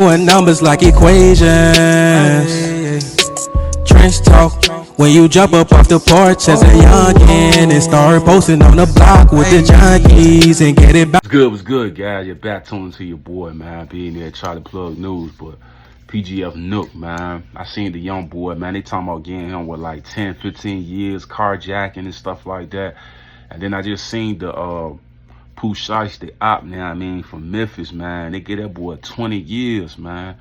Doing numbers like equations. Trench talk. When you jump up off the porch as a youngin' and start posting on the block with the junkies and get it back. What's good, guys? You're back tuning to your boy, man. Being there, try to plug news, but PGF Nuk, man. I seen the young boy, man. They talking about getting him with like 10, 15 years, carjacking and stuff like that. And then I just seen the Pooh Shiesty the op, now I mean, from Memphis, man. They get that boy 20 years, man.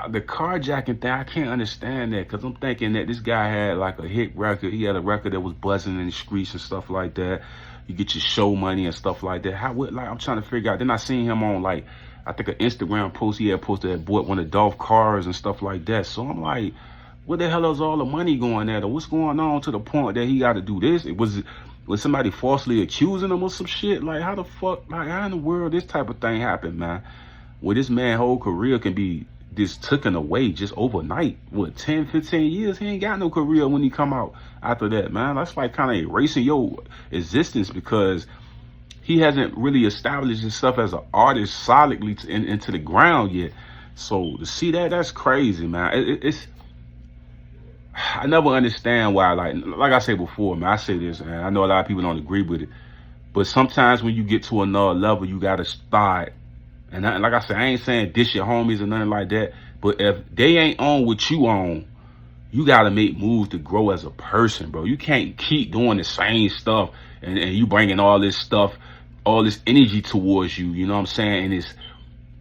The carjacking thing, I can't understand that, because I'm thinking that this guy had like a hit record. He had a record that was buzzing in the streets and stuff like that. You get your show money and stuff like that. I'm trying to figure out. Then I seen him on like, I think an Instagram post. He had posted that bought one of Dolph cars and stuff like that. So I'm like, where the hell is all the money going at? Or what's going on to the point that he got to do this? Was somebody falsely accusing him or some shit? Like, how the fuck, like, how in the world this type of thing happened, man? Where this man's whole career can be just taken away just overnight. What, 10, 15 years? He ain't got no career when he come out after that, man. That's like kind of erasing your existence, because he hasn't really established himself as an artist solidly into the ground yet. So to see that, that's crazy, man. I never understand why, like I said before, man, I say this, and I know a lot of people don't agree with it, but sometimes when you get to another level, you gotta start. And like I said, I ain't saying dish your homies or nothing like that, but if they ain't on what you on, you gotta make moves to grow as a person, bro. You can't keep doing the same stuff and you bringing all this stuff, all this energy towards you, you know what I'm saying? And it's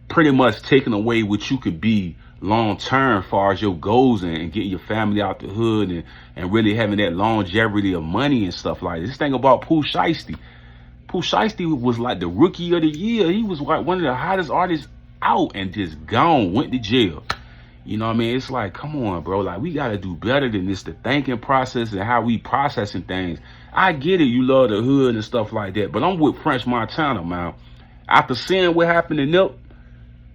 pretty much taking away what you could be long term as far as your goals and getting your family out the hood and really having that longevity of money and stuff like this. This thing about Pooh Shiesty. Pooh Shiesty was like the rookie of the year. He was like one of the hottest artists out and just gone, went to jail. You know what I mean? It's like, come on, bro. Like, we got to do better than this, the thinking process and how we processing things. I get it. You love the hood and stuff like that. But I'm with French Montana, man. After seeing what happened to Nip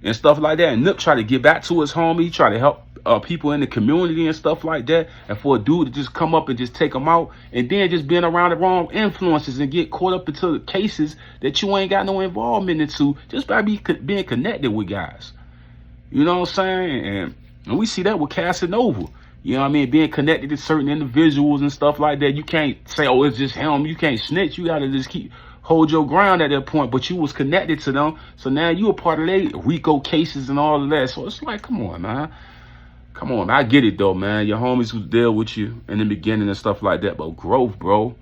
and stuff like that, and Nip tried to get back to his homie. He tried to help people in the community and stuff like that. And for a dude to just come up and just take them out, and then just being around the wrong influences and get caught up into cases that you ain't got no involvement into, just by being connected with guys. You know what I'm saying? And we see that with Casanova. You know what I mean? Being connected to certain individuals and stuff like that. You can't say, oh, it's just him. You can't snitch. You got to just hold your ground at that point. But you was connected to them. So now you a part of their RICO cases and all of that. So it's like, come on, man. Come on, man. I get it, though, man. Your homies was there with you in the beginning and stuff like that. But growth, bro.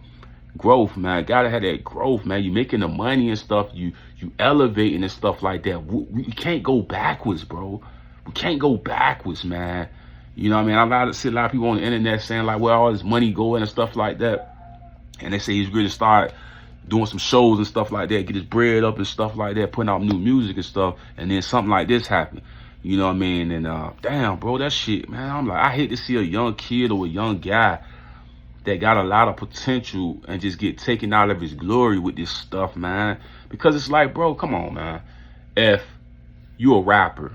Growth, man. Gotta have that growth, man. You making the money and stuff. You elevating and stuff like that. We can't go backwards, bro. We can't go backwards, man. You know what I mean? I see a lot of people on the internet saying, like, where all this money going and stuff like that. And they say he's going to start doing some shows and stuff like that, get his bread up and stuff like that, putting out new music and stuff. And then something like this happened. You know what I mean? And damn, bro, that shit, man. I'm like, I hate to see a young kid or a young guy that got a lot of potential and just get taken out of his glory with this stuff, man. Because it's like, bro, come on, man. If you a rapper,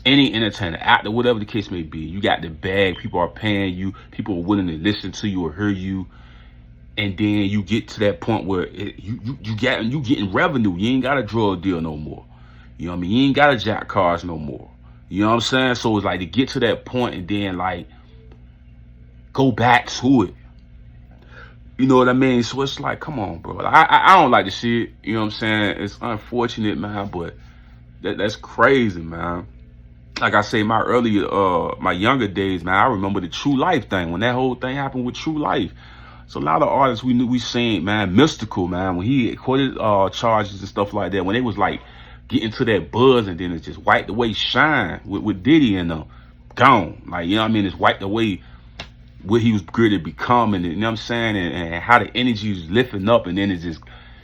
any entertainer, actor, whatever the case may be, you got the bag, people are paying you, people are willing to listen to you or hear you, and then you get to that point where you getting revenue. You ain't got a drug deal no more. You know what I mean? You ain't got to jack cars no more. You know what I'm saying? So it's like to get to that point and then like go back to it. You know what I mean? So it's like, come on, bro. I don't like the shit. You know what I'm saying? It's unfortunate, man, but that's crazy, man. Like I say, my younger days, man, I remember the True Life thing, when that whole thing happened with True Life. So a lot of artists we seen, man, Mystical, man, when he quoted charges and stuff like that, when they was like getting to that buzz, and then it just wiped away Shine with Diddy and them, gone. Like, you know what I mean? It's wiped away what he was good at becoming, you know what I'm saying? And how the energy is lifting up, and then it just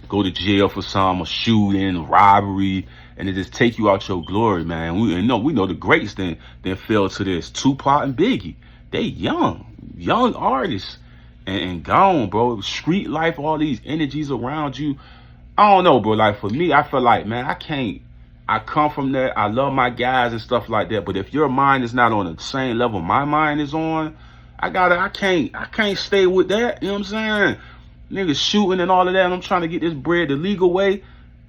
go to jail for some, a shooting, a robbery, and it just take you out your glory, man. We know the greats then fell to this. Tupac and Biggie, they young artists and gone, bro. Street life, all these energies around you. I don't know, bro. Like, for me, I feel like, man, I come from that. I love my guys and stuff like that. But if your mind is not on the same level my mind is on, I can't stay with that. You know what I'm saying? Niggas shooting and all of that, and I'm trying to get this bread the legal way.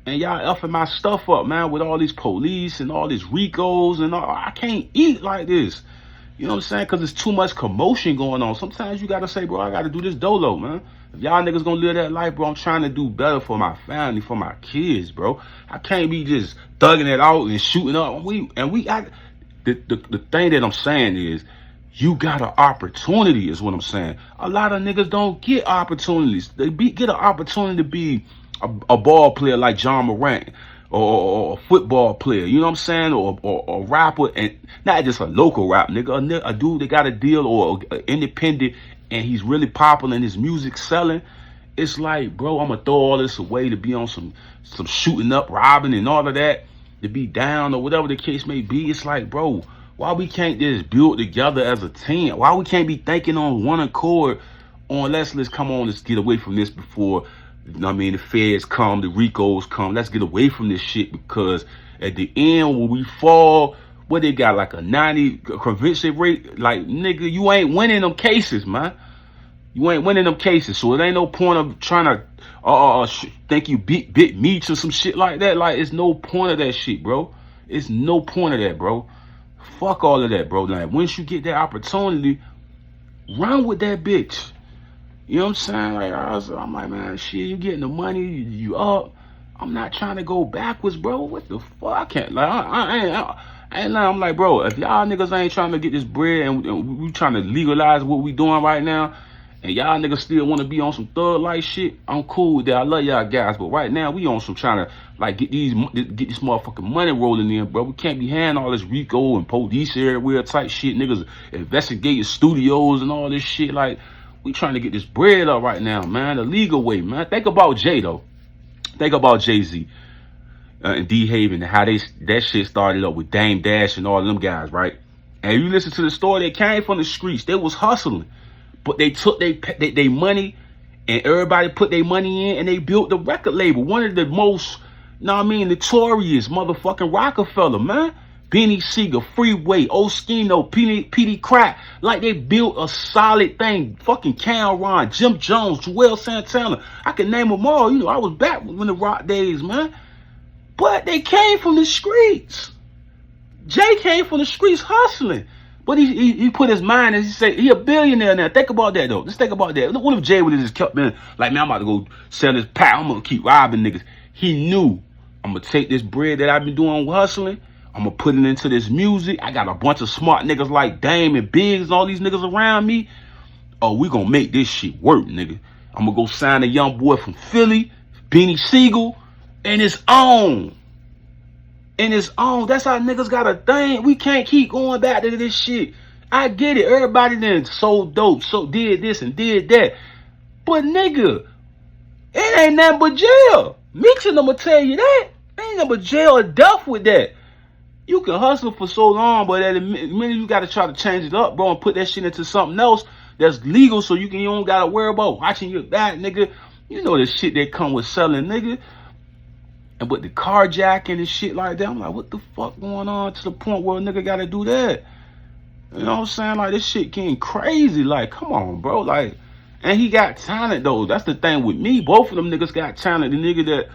And y'all effing my stuff up, man, with all these police and all these Ricos and all. I can't eat like this. You know what I'm saying? Because there's too much commotion going on. Sometimes you got to say, bro, I got to do this dolo, man. If y'all niggas gonna live that life, bro, I'm trying to do better for my family, for my kids, bro. I can't be just thugging it out and shooting up. The thing that I'm saying is, you got an opportunity, is what I'm saying. A lot of niggas don't get opportunities. They get an opportunity to be a ball player like John Morant, or a football player, you know what I'm saying, or a rapper, and not just a local rap nigga, a dude that got a deal, or an independent, and he's really popular and his music selling. It's like, bro, I'm gonna throw all this away to be on some shooting up, robbing, and all of that, to be down, or whatever the case may be. It's like, bro, why we can't just build together as a team? Why we can't be thinking on one accord on let's come on, let's get away from this before, you know what I mean, the feds come, the Ricos come. Let's get away from this shit, because at the end, when we fall, what they got, like a 90 conviction rate? Like, nigga, you ain't winning them cases, man. You ain't winning them cases. So it ain't no point of trying to think you beat me to some shit like that. Like, it's no point of that shit, bro. It's no point of that, bro. Fuck all of that, bro. Like, once you get that opportunity, run with that bitch. You know what I'm saying? Like, I'm like, man, shit, you getting the money, you up. I'm not trying to go backwards, bro. What the fuck? I can't, like, I ain't lying. I'm like, bro, if y'all niggas ain't trying to get this bread, and we trying to legalize what we doing right now, and y'all niggas still want to be on some thug like shit, I'm cool with that. I love y'all guys, but right now we on some trying to, like, get this motherfucking money rolling in, bro. We can't be handing all this Rico and police everywhere type shit. Niggas investigating studios and all this shit. Like, we trying to get this bread up right now, man, the legal way, man. Think about Jay, though. Think about Jay-Z and D-Haven, and how that shit started up with Dame Dash and all them guys, right? And you listen to the story, they came from the streets. They was hustling, but they took they money, and everybody put their money in, and they built the record label. One of the most, you know what I mean, notorious motherfucking Rockefeller, man. Benny Siegel, Freeway, Oskino, PD Crack. Like, they built a solid thing. Fucking Cameron, Jim Jones, Joel Santana. I can name them all. You know, I was back when the rock days, man. But they came from the streets. Jay came from the streets hustling. But he put his mind, and he said, he a billionaire now. Think about that, though. Just think about that. What if Jay would have just kept being like, man, I'm about to go sell this pack. I'm going to keep robbing niggas. He knew, I'm going to take this bread that I've been doing hustling, I'm going to put it into this music. I got a bunch of smart niggas like Dame and Biggs and all these niggas around me. Oh, we going to make this shit work, nigga. I'm going to go sign a young boy from Philly, Benny Siegel, and his own. And his own. That's how niggas got a thing. We can't keep going back to this shit. I get it. Everybody then sold dope, so did this and did that. But nigga, it ain't nothing but jail. Meeks and them will tell you that. Ain't nothing but jail or death with that. You can hustle for so long, but at the minute you got to try to change it up, bro, and put that shit into something else that's legal, so you don't got to worry about watching your back, nigga. You know the shit that come with selling, nigga. And but the carjacking and shit like that, I'm like, what the fuck going on to the point where a nigga got to do that? You know what I'm saying? Like, this shit getting crazy. Like, come on, bro. Like, and he got talent, though. That's the thing with me. Both of them niggas got talent. The nigga that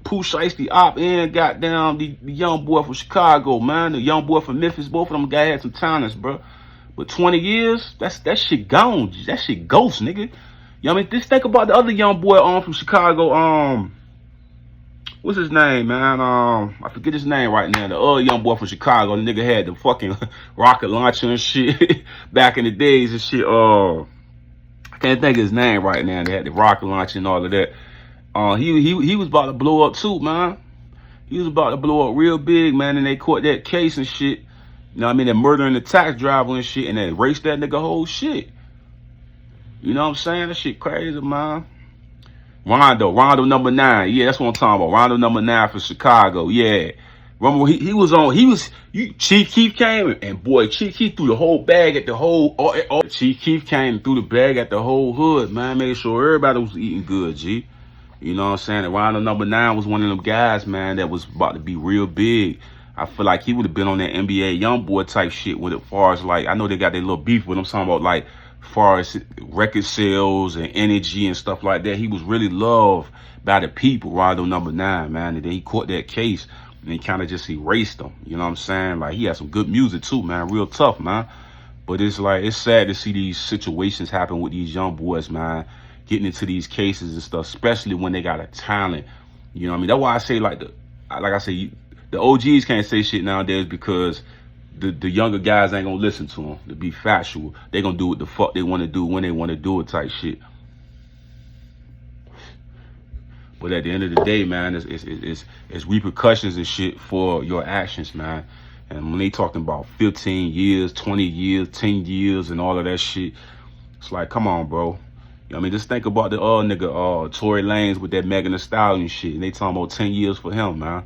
Pooh Shiesty op and got down the young boy from Chicago, man. The young boy from Memphis. Both of them guys had some talents, bro. But 20 years, that shit gone. That shit ghost, nigga. You know what I mean? Just think about the other young boy from Chicago. What's his name, man? I forget his name right now. The other young boy from Chicago. The nigga had the fucking rocket launcher and shit back in the days and shit. I can't think of his name right now. They had the rocket launcher and all of that. He was about to blow up too, man. He was about to blow up real big, man, and they caught that case and shit. You know what I mean? They're murdering the tax driver and shit, and they erased that nigga whole shit. You know what I'm saying? That shit crazy, man. Rondo number 9. Yeah, that's what I'm talking about. Rondo number 9 for Chicago. Yeah. Remember, Chief Keef came, and boy, Chief Keef threw the whole bag at the whole, Chief Keef came and threw the bag at the whole hood, man. Made sure everybody was eating good, G. You know what I'm saying? And Rondo number 9 was one of them guys, man, that was about to be real big. I feel like he would have been on that NBA YoungBoy type shit with it, as far as, like, I know they got their little beef with him, talking about, like, far as record sales and energy and stuff like that. He was really loved by the people, Rondo #9, man. And then he caught that case and he kind of just erased them. You know what I'm saying? Like, he had some good music too, man. Real tough, man. But it's like, it's sad to see these situations happen with these young boys, man, getting into these cases and stuff, especially when they got a talent. You know what I mean? That's why I say, like I say, the OGs can't say shit nowadays because the younger guys ain't gonna listen to them. To be factual, they gonna do what the fuck they want to do when they want to do it, type shit. But at the end of the day, man, it's repercussions and shit for your actions, man. And when they talking about 15 years, 20 years, 10 years, and all of that shit, it's like, come on, bro. You know what I mean? Just think about the nigga, Tory Lanez with that Megan Thee Stallion shit. And they talking about 10 years for him, man.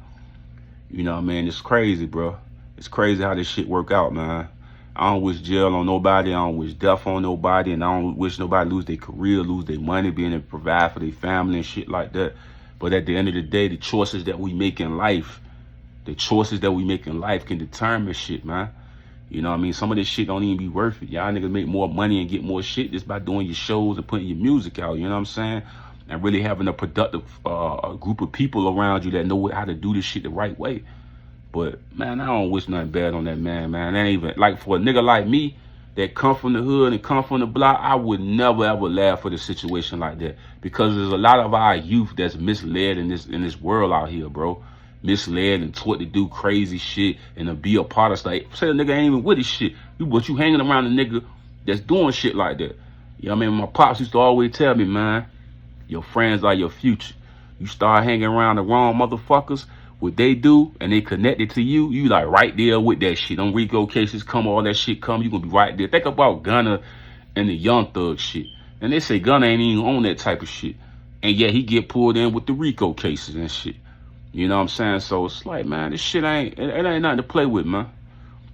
You know what I mean? It's crazy, bro. It's crazy how this shit work out, man. I don't wish jail on nobody. I don't wish death on nobody. And I don't wish nobody lose their career, lose their money, being able to provide for their family and shit like that. But at the end of the day, the choices that we make in life, can determine shit, man. You know what I mean? Some of this shit don't even be worth it. Y'all niggas make more money and get more shit just by doing your shows and putting your music out. You know what I'm saying? And really having a productive group of people around you that know how to do this shit the right way. But, man, I don't wish nothing bad on that man, man. That ain't even, like, for a nigga like me that come from the hood and come from the block, I would never, ever laugh at a situation like that. Because there's a lot of our youth that's misled in this world out here, bro. Misled and taught to do crazy shit and to be a part of stuff. Say the nigga ain't even with his shit. But you hanging around a nigga that's doing shit like that. You know what I mean? My pops used to always tell me, man, your friends are your future. You start hanging around the wrong motherfuckers, what they do, and they connected to you, you like right there with that shit. Them RICO cases come, all that shit come, you gonna be right there. Think about Gunna and the Young Thug shit. And they say Gunna ain't even on that type of shit. And yet he get pulled in with the RICO cases and shit. You know what I'm saying? So it's like, man, this shit it ain't nothing to play with, man.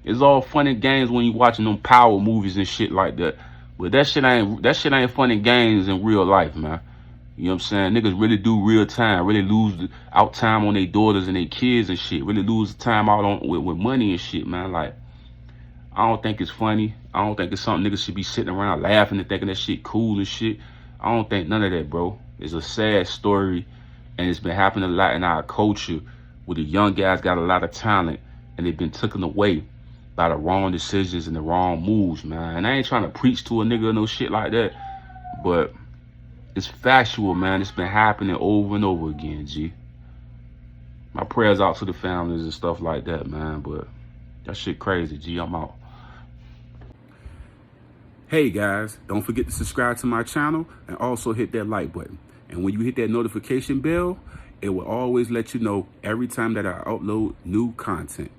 It's all fun and games when you watching them power movies and shit like that. But that shit ain't fun and games in real life, man. You know what I'm saying? Niggas really do real time, really lose out time on their daughters and their kids and shit. Really lose time out on with money and shit, man. Like, I don't think it's funny. I don't think it's something niggas should be sitting around laughing and thinking that shit cool and shit. I don't think none of that, bro. It's a sad story, and it's been happening a lot in our culture where the young guys got a lot of talent and they've been taken away by the wrong decisions and the wrong moves, man. And I ain't trying to preach to a nigga or no shit like that, but it's factual, man. It's been happening over and over again, G. My prayers out to the families and stuff like that, man. But that shit crazy, G. I'm out. Hey, guys. Don't forget to subscribe to my channel and also hit that like button. And when you hit that notification bell, it will always let you know every time that I upload new content.